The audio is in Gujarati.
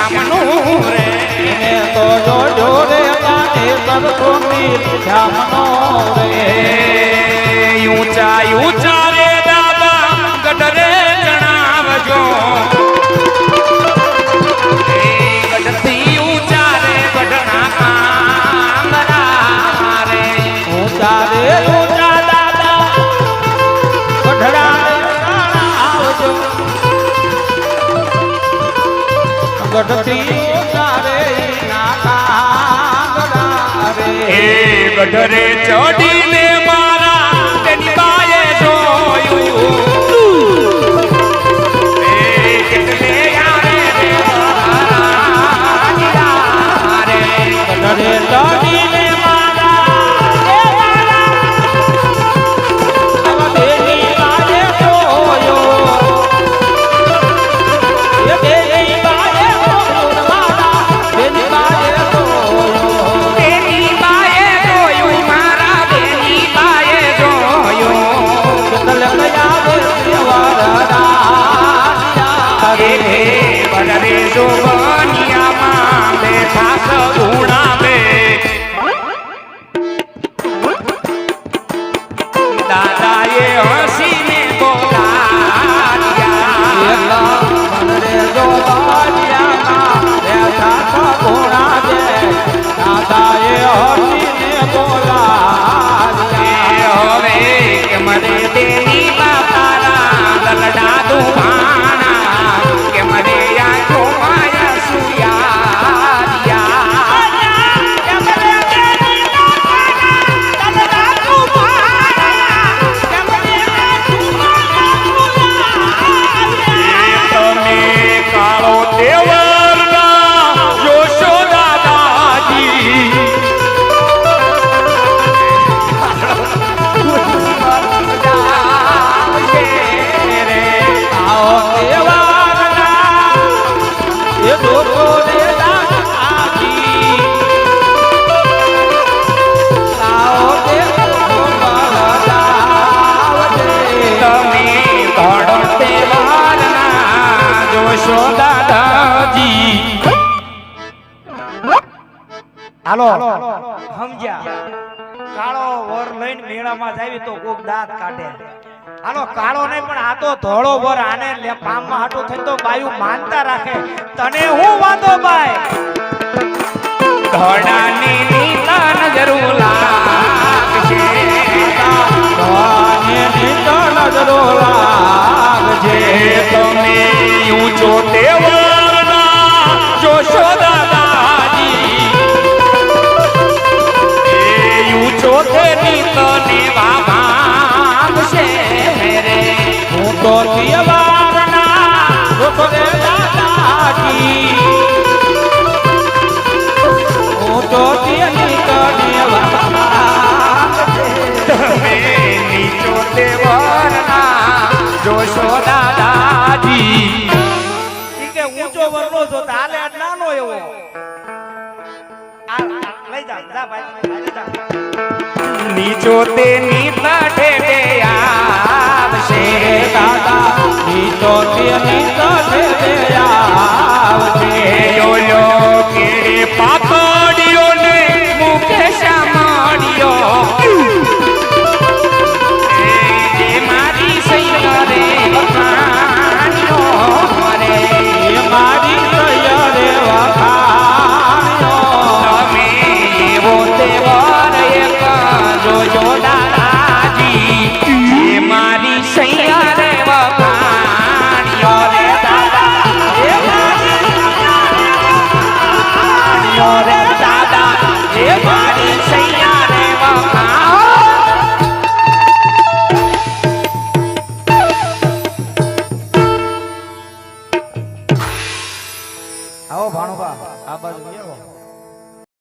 શ્યામનું રે તો જોજો રે ગાને સરસોની શ્યામનો રે ઊંચા ઊંચા રે દાદા ગઢરે જણાવજો ગઢથી ઊંચા રે ગઢના કાંગરા રે ઊંચા રે ઊંચા દાદા ગઢડા આવજો ગઢથી ઊંચા રે ના કાંગરા રે ગઢરે ચડીને મારા તેની બાએ જોયું કેટલે આવે રે ગઢરે ચડીને હાલો સમજ્યા કાળો વર લઈને મેળામાં જાવી તો કોક દાંત કાઢે હાલો કાળો નહીં પણ આ તો ધોળો વર આને પામમાં હાટો થઈ તો બાયુ માનતા રાખે તને હું વાંધો બાય ધોળાની નીતા નજરો લાગશે ધોળાની નીતા નજરો લાગશે તમે ઊંચો તેવરના જોશો દાદાજી ઊંચો તેની તને વાભાગશે રે હું તો દિયવારના જોશો દાદાજી હું તો તેની તને વાભાગશે તમે નીચો તેવરના જોશો દાદાજી ઈ કે ઊંચો વરનો જો તાલે નાનો એવો આ લઈ જા ભાઈ લઈ જા નીચો તેની તટે આવશે દાદા નીચો તેની તટે આવશે ડોલો કેરે પાપડિયો ને મુકે સામડિયો એ મારી સૈયા રે વખાણ્યો રે એ મારી સૈયા રે વખાણ્યો તમે એવો તેવર એક જોજો દાદાજી એ મારી સૈયા રે વખાણ્યો રે દાદા એ મારી રે દાદા એ મારી